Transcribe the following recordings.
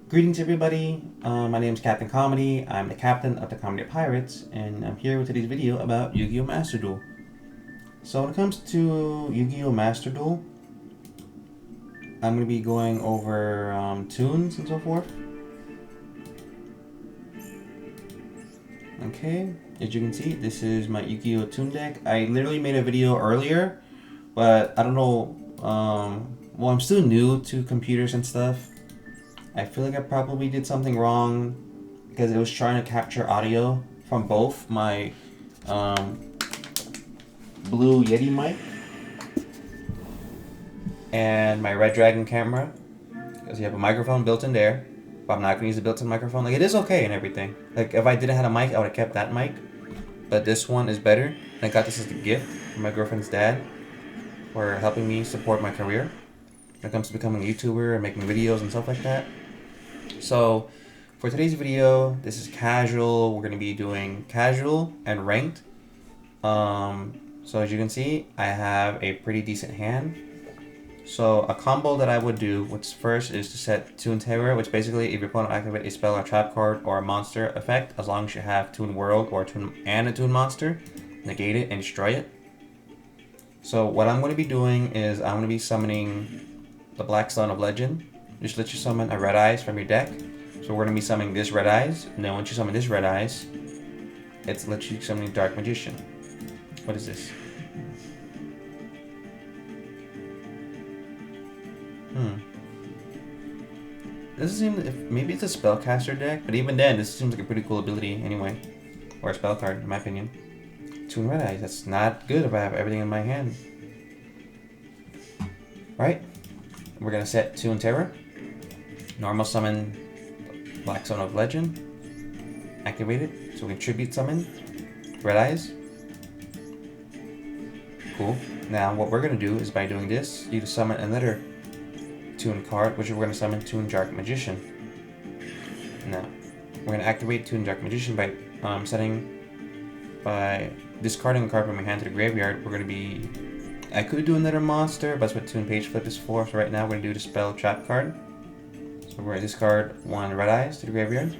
Greetings, everybody. My name is Captain Comedy. I'm the captain of the Comedy of Pirates, and I'm here with today's video about Yu-Gi-Oh! Master Duel. So when it comes to Yu-Gi-Oh! Master Duel, I'm going to be going over tunes and so forth. Okay, as you can see, this is my Yugioh Toon deck. I literally made a video earlier, but I don't know. Well, I'm still new to computers and stuff. I feel like I probably did something wrong because it was trying to capture audio from both my Blue Yeti mic and my Red Dragon camera, because you have a microphone built in there, but I'm not going to use the built-in microphone. Like, it is okay and everything. Like, if I didn't have a mic, I would have kept that mic, but this one is better. And I got this as a gift from my girlfriend's dad for helping me support my career when it comes to becoming a YouTuber and making videos and stuff like that. So for today's video, this is casual. We're going to be doing casual and ranked. So as you can see, I have a pretty decent hand. So a combo that I would do, which first is to set Toon Terror, which basically if your opponent activates a spell or trap card or a monster effect, as long as you have Toon World or Toon and a Toon monster, negate it and destroy it. So what I'm going to be doing is I'm going to be summoning the Black Stone of Legend. Just let you summon a Red Eyes from your deck. So we're going to be summoning this Red Eyes, and then once you summon this Red Eyes, it's let you summon Dark Magician. What is this? This seems maybe it's a spellcaster deck, but even then, this seems like a pretty cool ability anyway, or a spell card in my opinion. Toon Red Eyes. That's not good if I have everything in my hand. Right? We're gonna set Toon Terror. Normal summon Black Stone of Legend. Activate it. So we can tribute summon Red Eyes. Cool. Now what we're gonna do is by doing this, you just summon another Toon card, which we're gonna summon Toon Dark Magician. Now we're gonna activate Toon Dark Magician by discarding a card from your hand to the graveyard. We're gonna be I could do another monster, but that's what Toon Page Flip is for. So right now we're gonna do the spell trap card. So we're gonna discard one Red Eyes to the graveyard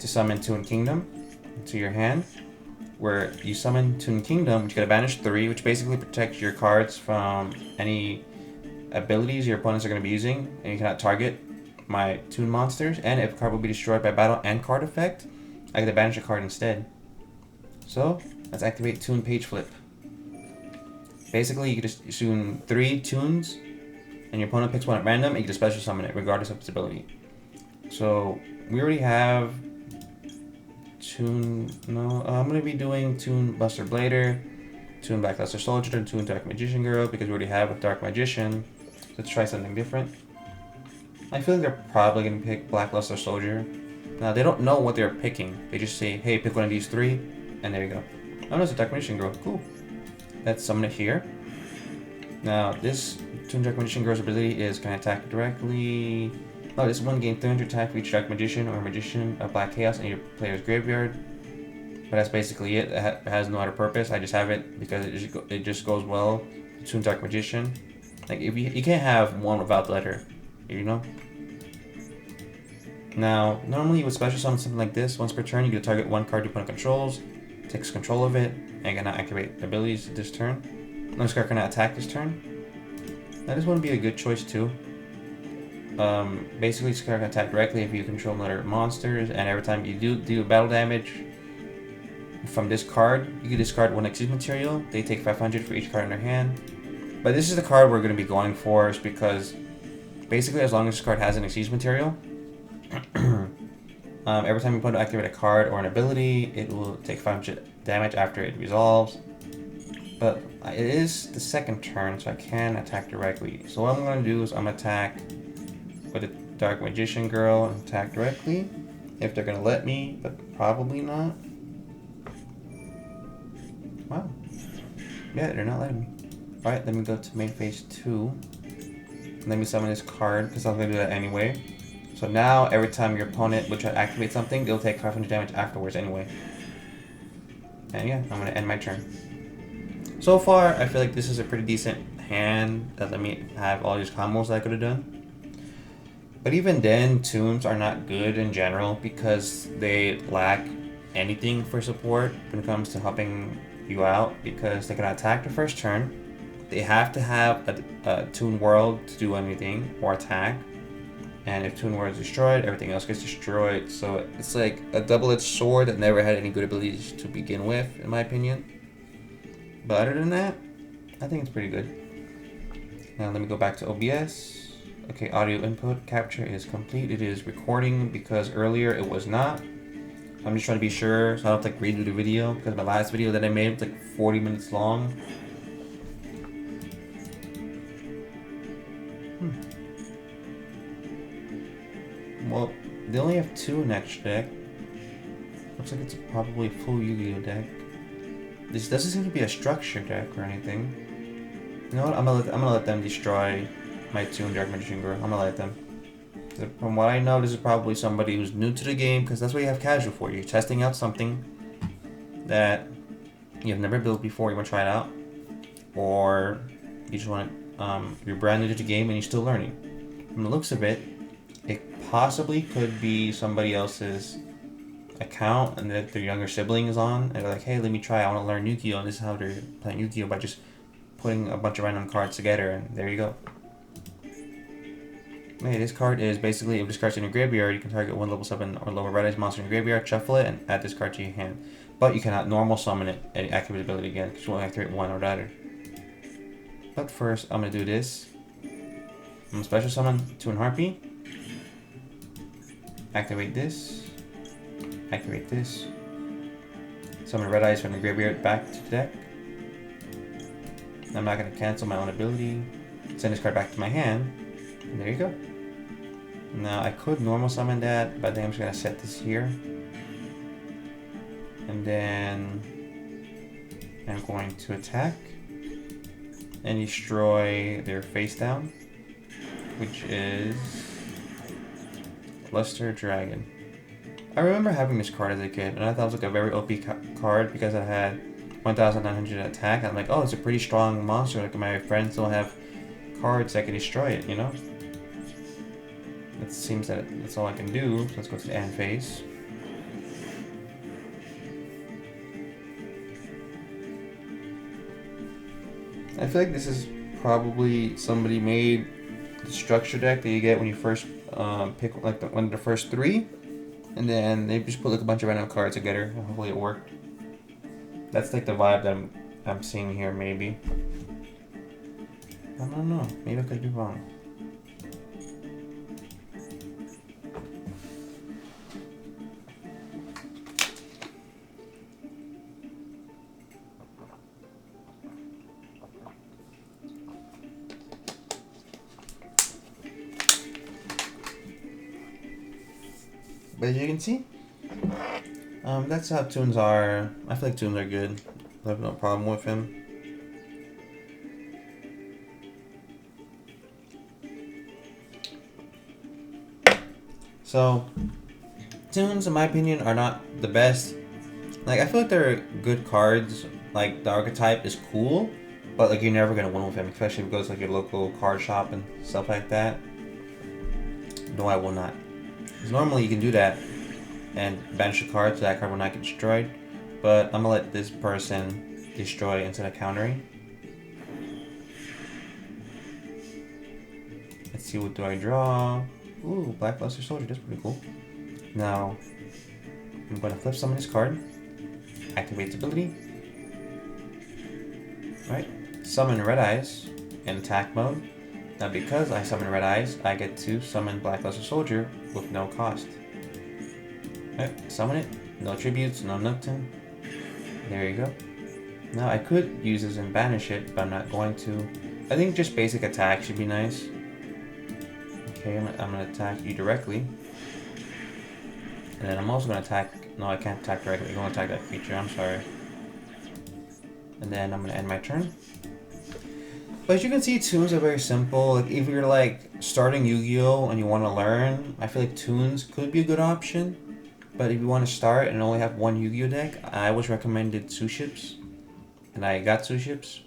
to summon Toon Kingdom into your hand. Where you summon Toon Kingdom, which you gotta banish 3, which basically protects your cards from any abilities your opponents are gonna be using, and you cannot target my Toon monsters. And if a card will be destroyed by battle and card effect, I get to banish a card instead. So let's activate Toon Page Flip. Basically, you can just assume 3 Toons, and your opponent picks one at random, and you can just special summon it, regardless of its ability. So, we already have Toon... No, I'm going to be doing Toon Buster Blader, Toon Blackluster Soldier, and Toon Dark Magician Girl, because we already have a Dark Magician. Let's try something different. I feel like they're probably going to pick Blackluster Soldier. Now, they don't know what they're picking. They just say, hey, pick one of these 3, and there you go. Oh, no, it's a Dark Magician Girl. Cool. Let's summon it here. Now, this Toon Dark Magician Girl's ability is can attack directly. Oh, this one gain 300 attack for each Dark Magician or Magician of Black Chaos in your player's graveyard. But that's basically it. It has no other purpose. I just have it because it just goes well with Toon Dark Magician. Like, if you can't have one without the letter, you know? Now, normally you would special summon something like this. Once per turn, you can target one card your opponent controls, takes control of it, and cannot activate abilities this turn. No, this card cannot attack this turn. Now this would be a good choice too. Basically, this card can attack directly if you control another monsters, and every time you do battle damage from this card, you can discard one Exceed material. They take 500 for each card in their hand. But this is the card we're going to be going for, is because basically, as long as this card has an Exceed material, every time you put to activate a card or an ability, it will take 500 damage after it resolves. But it is the second turn, so I can attack directly. So what I'm going to do is I'm going to attack with the Dark Magician Girl and attack directly. If they're going to let me, but probably not. Wow. Yeah, they're not letting me. Alright, let me go to main phase 2. Let me summon this card, because I'm going to do that anyway. So now, every time your opponent will try to activate something, they'll take 500 damage afterwards anyway. And yeah, I'm going to end my turn. So far, I feel like this is a pretty decent hand that let me have all these combos that I could have done. But even then, Toons are not good in general because they lack anything for support when it comes to helping you out, because they can attack the first turn. They have to have a Toon World to do anything or attack. And if Toon World is destroyed, everything else gets destroyed. So it's like a double-edged sword that never had any good abilities to begin with, in my opinion. But other than that, I think it's pretty good. Now let me go back to OBS. Okay, audio input capture is complete. It is recording because earlier it was not. I'm just trying to be sure so I don't have to redo the video, because my last video that I made was like 40 minutes long. Well, they only have 2 in extra deck. Looks like it's probably a full Yu-Gi-Oh deck. This doesn't seem to be a structure deck or anything. You know what? I'm gonna let them destroy my Toon Dark Magician Girl. I'm gonna let them. From what I know, this is probably somebody who's new to the game, because that's what you have casual for. You're testing out something that you've never built before. You want to try it out, or you just want to. You're brand new to the game and you're still learning. From the looks of it, it possibly could be somebody else's account and that their younger sibling is on, and they're like, hey, let me try, I want to learn Yu-Gi-Oh, and this is how they're playing Yu-Gi-Oh, by just putting a bunch of random cards together, and there you go. Okay, this card is basically, if this card's in your graveyard, you can target one level 7 or lower red-eyes monster in your graveyard, shuffle it, and add this card to your hand. But you cannot normal summon it and activate the ability again, because you only activate one or the other. But first, I'm going to do this. I'm going to special summon Toon Harpy. Activate this. Activate this. Summon red eyes from the graveyard back to the deck. I'm not going to cancel my own ability. Send this card back to my hand. And there you go. Now I could normal summon that, but I think I'm just going to set this here. And then I'm going to attack and destroy their face down, which is Luster Dragon. I remember having this card as a kid, and I thought it was like a very OP card because it had 1,900 attack. I'm like, oh, it's a pretty strong monster. Like, my friends don't have cards that can destroy it, you know? It seems that that's all I can do. So let's go to the end phase. I feel like this is probably somebody made the structure deck that you get when you first pick like one of the first 3, and then they just put like a bunch of random cards together. And hopefully it worked. That's like the vibe that I'm seeing here. Maybe, I don't know. Maybe I could be wrong. But as you can see, that's how Toons are. I feel like Toons are good. I have no problem with him. So, Toons, in my opinion, are not the best. Like, I feel like they're good cards. Like, the archetype is cool, but like you're never gonna win with him, especially if it goes like your local card shop and stuff like that. No, I will not. Because normally you can do that and banish a card so that card will not get destroyed. But I'm gonna let this person destroy instead of countering. Let's see, what do I draw? Ooh, Black Luster Soldier, that's pretty cool. Now, I'm gonna flip summon this card. Activate its ability. Right, summon Red Eyes in attack mode. Now because I summon Red Eyes, I get to summon Black Luster Soldier with no cost. Right, summon it, no tributes, no nothing. There you go. Now I could use this and banish it, but I'm not going to. I think just basic attack should be nice. Okay, I'm gonna attack you directly. And then I'm also gonna attack, no, I can't attack directly, I'm gonna attack that creature, I'm sorry. And then I'm gonna end my turn. But as you can see, Toons are very simple. Like, if you're like starting Yu-Gi-Oh and you want to learn, I feel like Toons could be a good option. But if you want to start and only have one Yu-Gi-Oh deck, I was recommended Suships, and I got Suships,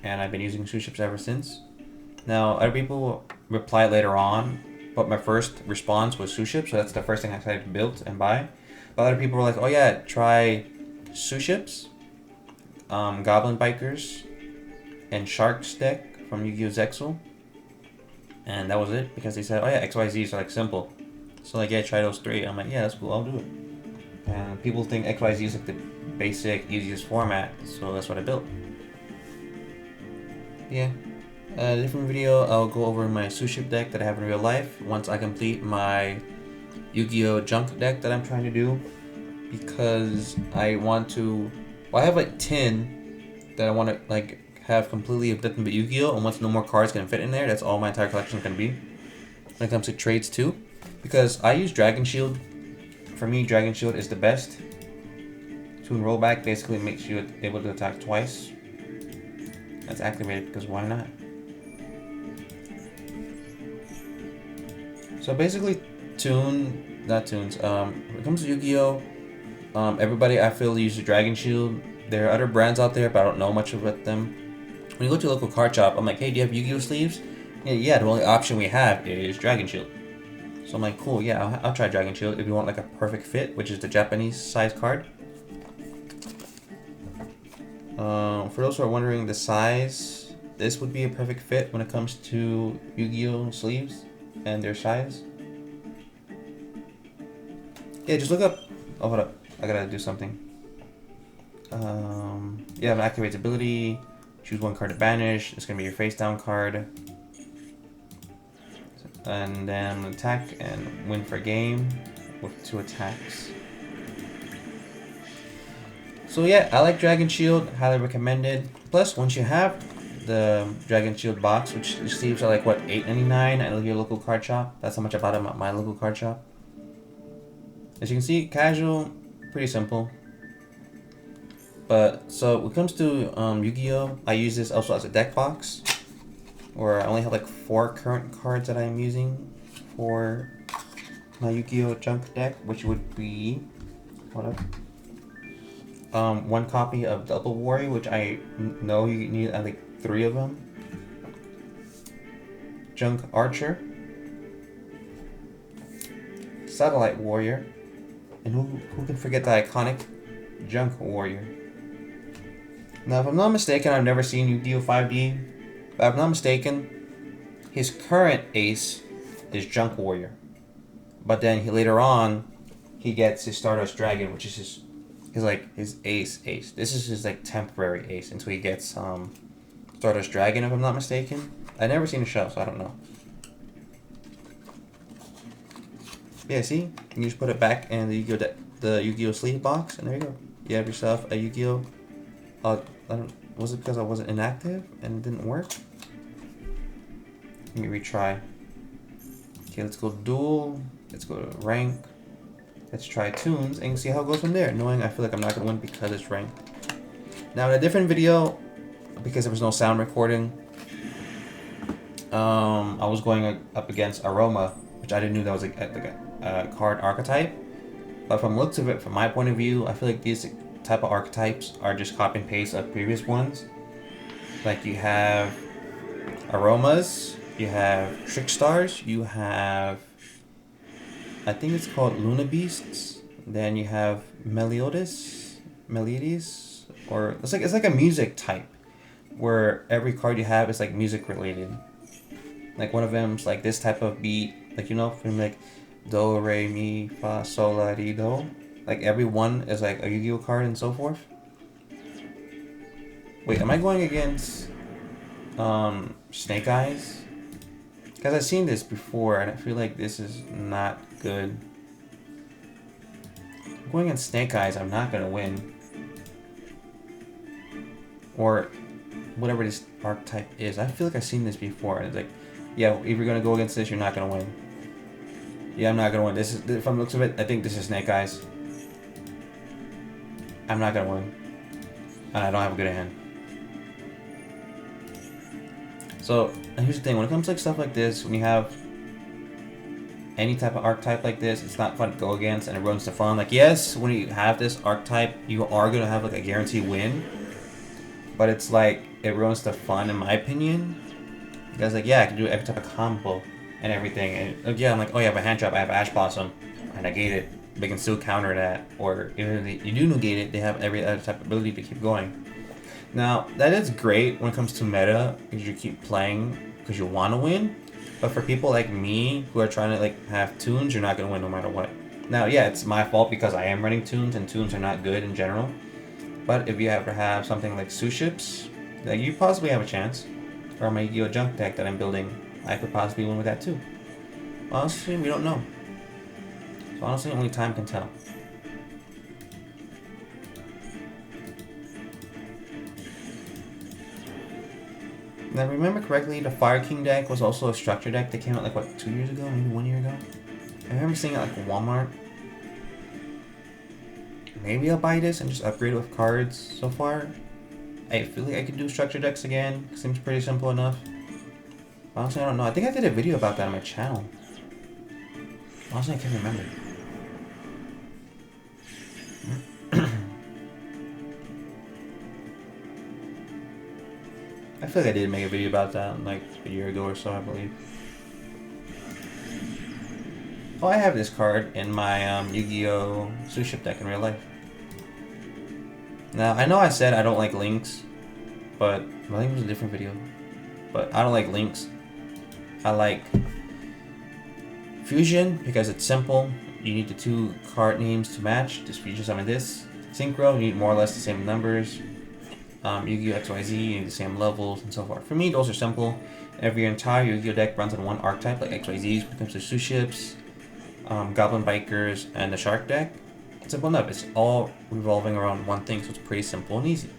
and I've been using Suships ever since. Now, other people replied later on but my first response was Suship, so that's the first thing I decided to build and buy. But other people were like, oh yeah, try Suships, Goblin Bikers, and Sharks deck from Yu-Gi-Oh! Zexal. And that was it, because they said, oh yeah, XYZs are like simple. So like, yeah, try those 3. I'm like, yeah, that's cool, I'll do it. And people think XYZ is like the basic, easiest format, so that's what I built. Yeah. A different video, I'll go over my Suship deck that I have in real life once I complete my Yu-Gi-Oh! Junk deck that I'm trying to do. Because I want to... Well, I have like 10 that I want to like have completely of nothing but Yu-Gi-Oh! And once no more cards can fit in there, that's all my entire collection is going to be. When it comes to trades too. Because I use Dragon Shield. For me, Dragon Shield is the best. Toon Rollback basically makes you able to attack twice. That's activated because why not? So basically, when it comes to Yu-Gi-Oh! Everybody I feel uses Dragon Shield. There are other brands out there, but I don't know much about them. When you go to a local card shop, I'm like, hey, do you have Yu-Gi-Oh! Sleeves? Yeah, the only option we have is Dragon Shield. So I'm like, cool, yeah, I'll try Dragon Shield if you want like a perfect fit, which is the Japanese size card. For those who are wondering the size, this would be a perfect fit when it comes to Yu-Gi-Oh! Sleeves and their size. Yeah, just look up. Oh, hold up. I gotta do something. You have an activate ability. Choose one card to banish. It's gonna be your face down card. And then attack and win for game with 2 attacks. So yeah, I like Dragon Shield. Highly recommended. Plus, once you have the Dragon Shield box, which the sleeves are like what, $8.99 at your local card shop. That's how much I bought them at my local card shop. As you can see, casual, pretty simple. But so when it comes to Yu-Gi-Oh, I use this also as a deck box, where I only have like 4 current cards that I'm using for my Yu-Gi-Oh junk deck, which would be, hold up, 1 copy of Double Warrior, which I know you need I think 3 of them. Junk Archer, Satellite Warrior, and who can forget the iconic Junk Warrior. Now, if I'm not mistaken, I've never seen Yu-Gi-Oh 5D, but if I'm not mistaken, his current ace is Junk Warrior. But then later on, he gets his Stardust Dragon, which is his ace. This is his like temporary ace until he gets Stardust Dragon, if I'm not mistaken. I've never seen a show, so I don't know. Yeah, see? You just put it back in the Yu-Gi-Oh sleeve box, and there you go. You have yourself a Yu-Gi-Oh. Was it because I wasn't inactive and it didn't work? Let me retry. Okay, let's go duel. Let's go to rank. Let's try Toons and see how it goes from there. Knowing I feel like I'm not gonna win because it's ranked. Now in a different video, because there was no sound recording, I was going up against Aroma, which I didn't know that was a card archetype. But from looks of it, from my point of view, I feel like these type of archetypes are just copy and paste of previous ones. Like you have Aromas, you have Trick Stars, you have, I think it's called Luna Beasts. Then you have Meliodas, or it's like a music type, where every card you have is like music related. Like one of them's like this type of beat, like from like do, re, mi, fa, sol, la, ti, do. Like every one is like a Yu-Gi-Oh card and so forth. Wait, am I going against Snake Eyes? Because I've seen this before and I feel like this is not good. I'm going against Snake Eyes, I'm not gonna win. Or whatever this archetype is. I feel like I've seen this before and it's like, yeah, if you're gonna go against this, you're not gonna win. Yeah, I'm not gonna win. This is, from the looks of it, I think this is Snake Eyes. I'm not gonna win. And I don't have a good hand. So, and here's the thing, when it comes to like stuff like this, when you have any type of archetype like this, it's not fun to go against and it ruins the fun. Like yes, when you have this archetype, you are gonna have like a guaranteed win. But it's like, it ruins the fun in my opinion. Because like, yeah, I can do every type of combo. and everything. And yeah, I'm like, oh yeah, I have a hand trap, I have Ash Blossom, and negate it. They can still counter that, or even if you do negate it, they have every other type of ability to keep going. Now that is great when it comes to meta, because you keep playing because you want to win. But for people like me who are trying to like have Toons, you're not gonna win no matter what. Now, yeah, it's my fault because I am running Toons, and Toons are not good in general. But if you ever have something like Suships, like you possibly have a chance. Or my Yugioh junk deck that I'm building, I could possibly win with that too. Honestly, we don't know. So honestly, only time can tell. Now, remember correctly, the Fire King deck was also a structure deck that came out like, what, 2 years ago? Maybe 1 year ago? I remember seeing it like Walmart. Maybe I'll buy this and just upgrade it with cards so far. I feel like I could do structure decks again. Seems pretty simple enough. Honestly, I don't know. I think I did a video about that on my channel. Honestly, I can't remember. I feel like I did make a video about that like a year ago or so, I believe. Oh, I have this card in my Yu-Gi-Oh! Suship deck in real life. Now, I know I said I don't like links, but I think it was a different video. But I don't like links. I like Fusion because it's simple. You need the 2 card names to match. Just fusion summon this. Synchro, you need more or less the same numbers. Yu-Gi-Oh! XYZ, you need the same levels and so forth. For me, those are simple. If your entire Yu-Gi-Oh! Deck runs on one archetype, like XYZ's when it comes to Suships, Goblin Bikers, and the Shark deck, it's simple enough. It's all revolving around one thing, so it's pretty simple and easy.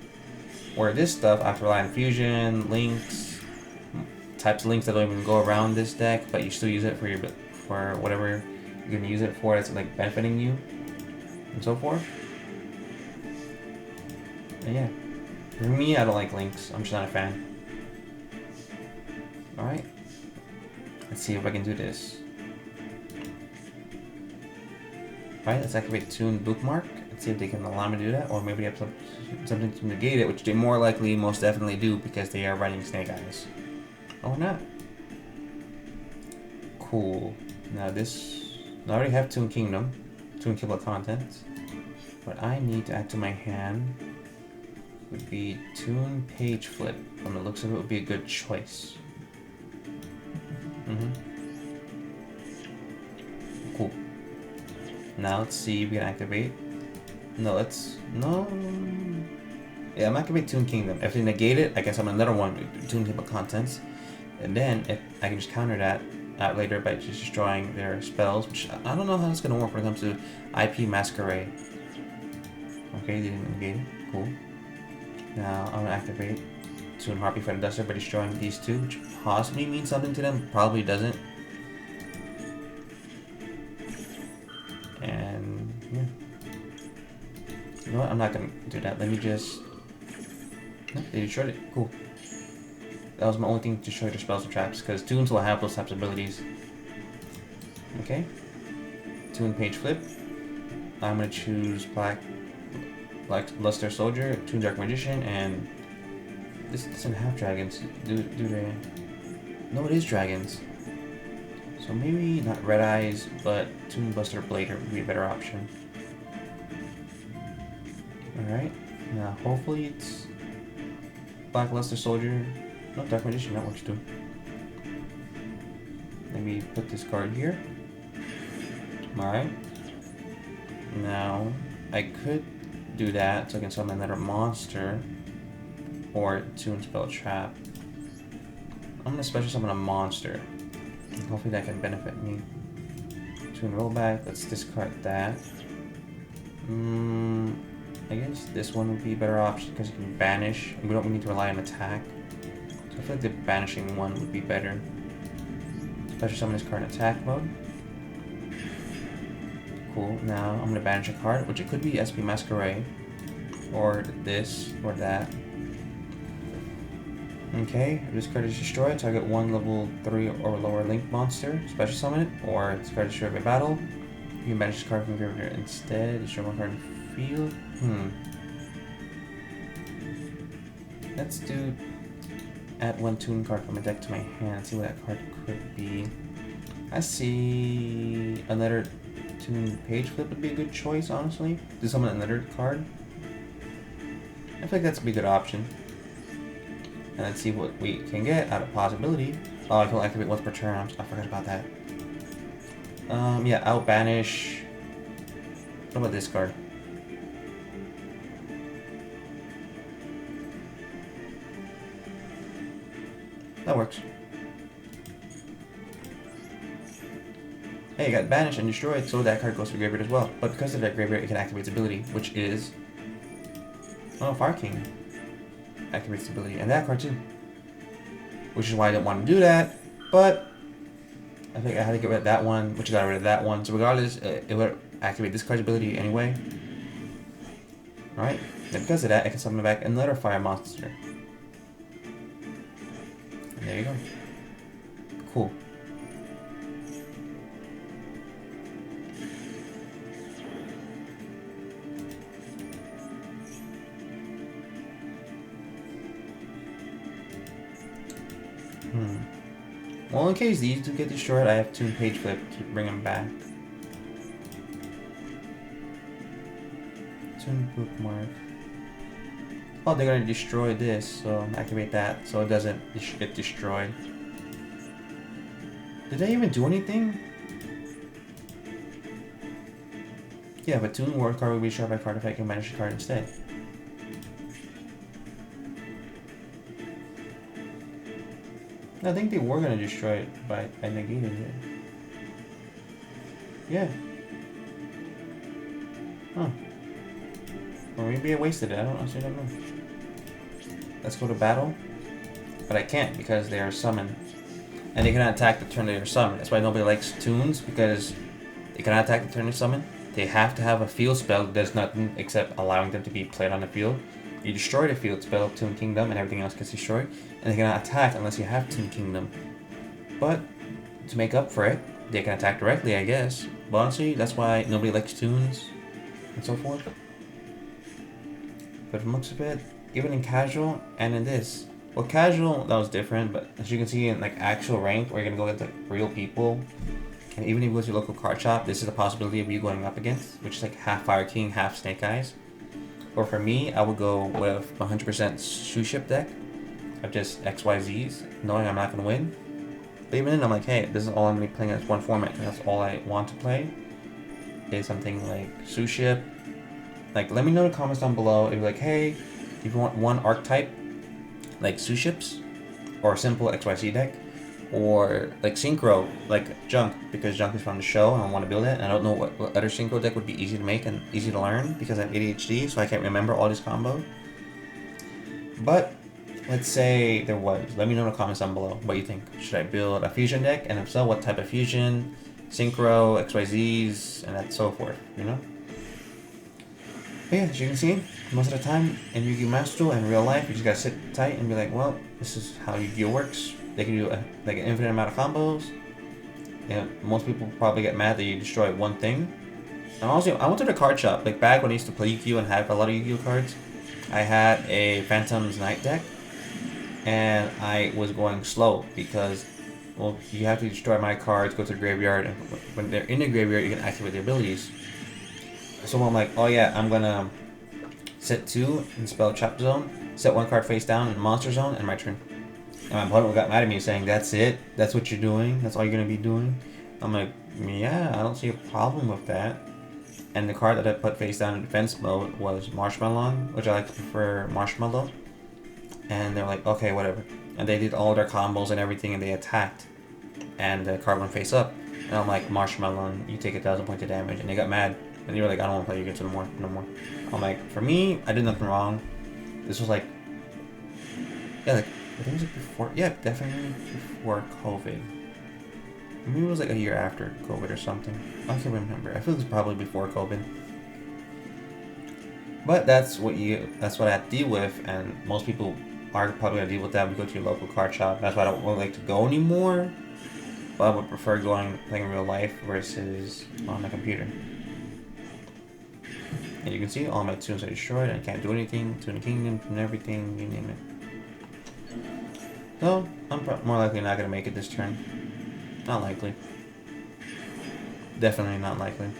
Where this stuff, I have to rely on fusion, links, types of links that don't even go around this deck, but you still use it for whatever you're gonna use it for that's like benefiting you, and so forth. And yeah, for me, I don't like links. I'm just not a fan. All right, let's see if I can do this. Alright, let's activate Toon Bookmark and see if they can allow me to do that, or maybe they have something to negate it, which they more likely, most definitely do, because they are running Snake Eyes. Oh, not. Cool. Now this, I already have Toon Kingdom, Toon Kibble Contents. What I need to add to my hand would be Toon Page Flip. From the looks of it, would be a good choice. Cool. Now let's see if we can activate. No, yeah, I'm activate Toon Kingdom. If they negate it, I guess I'm another one with Toon Kingdom Contents. And then if I can just counter that later by just destroying their spells, which I don't know how it's gonna work when it comes to IP Masquerade. Okay, they didn't negate it. Cool. Now I'm gonna activate Toon Harpy Friend Duster by destroying these two, which possibly means something to them, probably doesn't. And yeah. You know what? I'm not gonna do that. Let me just. No, they destroyed it. Cool. That was my only thing to destroy their spells and traps, because Toons will have those types of abilities. Okay. Toon Page Flip. I'm gonna choose Black Luster Soldier, Toon Dark Magician, and this doesn't have dragons. Do they? No, it is dragons. So maybe not Red Eyes, but Toon Buster Blader would be a better option. Alright, now hopefully it's Black Luster Soldier. No, Dark Magician, that works too. Let me put this card here. Alright. Now, I could do that so I can summon another monster or Toon Spell Trap. I'm gonna special summon a monster. Hopefully that can benefit me. Toon Rollback, let's discard that. I guess this one would be a better option because you can banish. We don't need to rely on attack. So I feel like the banishing one would be better. Special summon this card in attack mode. Cool. Now I'm gonna banish a card, which it could be SP Masquerade, or this, or that. Okay, if this card is destroyed, so I get one level 3 or lower link monster, special summon it, or this card is destroyed by battle. You can banish this card from your graveyard instead, destroy one card in field. Let's do add one Toon card from my deck to my hand, see what that card could be. I see another Toon page flip would be a good choice, honestly. Do summon another card. I feel like that's a good option. And then see what we can get out of possibility. Oh, I can activate once per turn. I forgot about that. Yeah, out banish. What about this card? That works. Hey, you got banished and destroyed, so that card goes to the graveyard as well. But because of that graveyard, it can activate its ability, which is... Oh, Fire King activates its ability, and that card too. Which is why I didn't want to do that, but... I think I had to get rid of that one, which got rid of that one. So regardless, it would activate this card's ability anyway. Alright, and because of that, I can summon back another fire monster. And there you go. Cool. Well, in case these do get destroyed, I have Toon Page Flip to bring them back. Toon Bookmark. Oh, they're gonna destroy this, so activate that so it doesn't get destroyed. Did they even do anything? Yeah, but Toon Ward card will be destroyed by card effect and banish the card instead. I think they were gonna destroy it, but I negated it. Yeah. Huh. Or maybe I wasted it. I don't know. Let's go to battle. But I can't because they are summoned. And they cannot attack the turn they are summoned. That's why nobody likes Toons, because they cannot attack the turn they're summoned. They have to have a field spell that does nothing except allowing them to be played on the field. You destroy the field spell, Toon Kingdom, and everything else gets destroyed. And they cannot attack unless you have Toon Kingdom. But to make up for it, they can attack directly, I guess. But honestly, that's why nobody likes Toons and so forth. But from looks of it, even in casual and in this. Well, casual, that was different, but as you can see in like actual rank, where you're gonna go against like real people, and even if you go to your local card shop, this is a possibility of you going up against, which is like half Fire King, half Snake Eyes. Or for me, I would go with 100% Suship deck of just XYZs, knowing I'm not gonna win. But even then, I'm like, hey, this is all I'm gonna be playing as one format, and that's all I want to play. Is something like Suship. Like, let me know in the comments down below if you're like, hey, if you want one archetype, like Suships, or a simple XYZ deck, or like Synchro, like Junk, because Junk is from the show and I want to build it, and I don't know what other Synchro deck would be easy to make and easy to learn because I have ADHD, so I can't remember all these combos. But let's say there was. Let me know in the comments down below what you think. Should I build a fusion deck, and if so, what type of fusion, Synchro, XYZs, and that so forth, you know? But yeah, as you can see, most of the time in Yu-Gi-Oh! Master Duel and real life, you just gotta sit tight and be like, well, this is how Yu-Gi-Oh! Works. They can do like an infinite amount of combos. You know, most people probably get mad that you destroy one thing. And also, I went to the card shop, like back when I used to play Yu-Gi-Oh! And have a lot of Yu-Gi-Oh! Cards. I had a Phantom's Night deck, and I was going slow because, well, you have to destroy my cards, go to the graveyard, and when they're in the graveyard, you can activate the abilities. So I'm like, oh yeah, I'm gonna set 2 and spell Trap Zone, set 1 card face down in Monster Zone, and my turn. And my opponent got mad at me saying, that's it? That's what you're doing? That's all you're gonna be doing? I'm like, yeah, I don't see a problem with that. And the card that I put face down in defense mode was Marshmallow, which I like to prefer Marshmallow. And they're like, okay, whatever. And they did all their combos and everything, and they attacked. And the card went face up. And I'm like, Marshmallow, you take 1,000 points of damage. And they got mad. And they were like, I don't want to play you against no more. I'm like, for me, I did nothing wrong. This was like, yeah, like, I think it was like before, yeah, definitely before COVID. Maybe it was like a year after COVID or something. I can't remember. I feel it was probably before COVID. But that's what I have to deal with, and most people are probably gonna deal with that when you go to your local card shop. That's why I don't really like to go anymore. But I would prefer playing in real life versus on the computer. And you can see all my tunes are destroyed. I can't do anything. Toon Kingdom and everything, you name it. So I'm more likely not gonna make it this turn. Not likely. definitely not likely.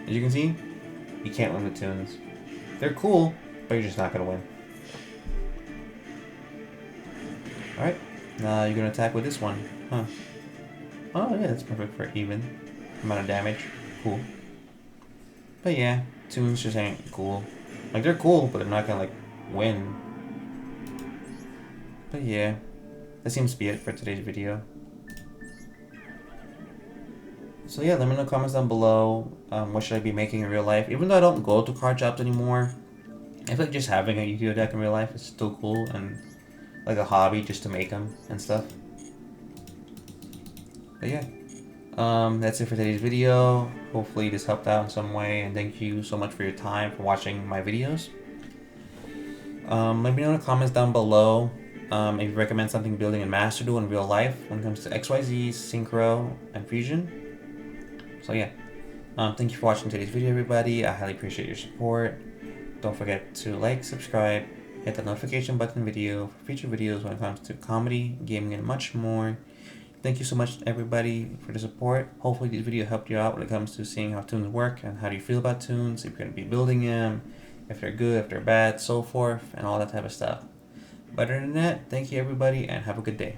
As you can see, you can't win with Toons. They're cool, but you're just not gonna win. Alright, now you're gonna attack with this one, huh? Oh yeah, that's perfect for even amount of damage. Cool. But yeah, Toons just ain't cool. Like, they're cool, but they're not gonna, like, win. But yeah, that seems to be it for today's video. So yeah, let me know in the comments down below, what should I be making in real life. Even though I don't go to card shops anymore, I feel like just having a Yu-Gi-Oh deck in real life is still cool and like a hobby just to make them and stuff. But yeah, that's it for today's video. Hopefully this helped out in some way, and thank you so much for your time for watching my videos. Let me know in the comments down below if you recommend something building in Master Duel in real life when it comes to XYZ, Synchro, and Fusion. So yeah, thank you for watching today's video, everybody. I highly appreciate your support. Don't forget to like, subscribe, hit the notification button video for future videos when it comes to comedy, gaming, and much more. Thank you so much, everybody, for the support. Hopefully this video helped you out when it comes to seeing how Toons work and how do you feel about Toons, if you're going to be building them, if they're good, if they're bad, so forth, and all that type of stuff. But other than that, thank you, everybody, and have a good day.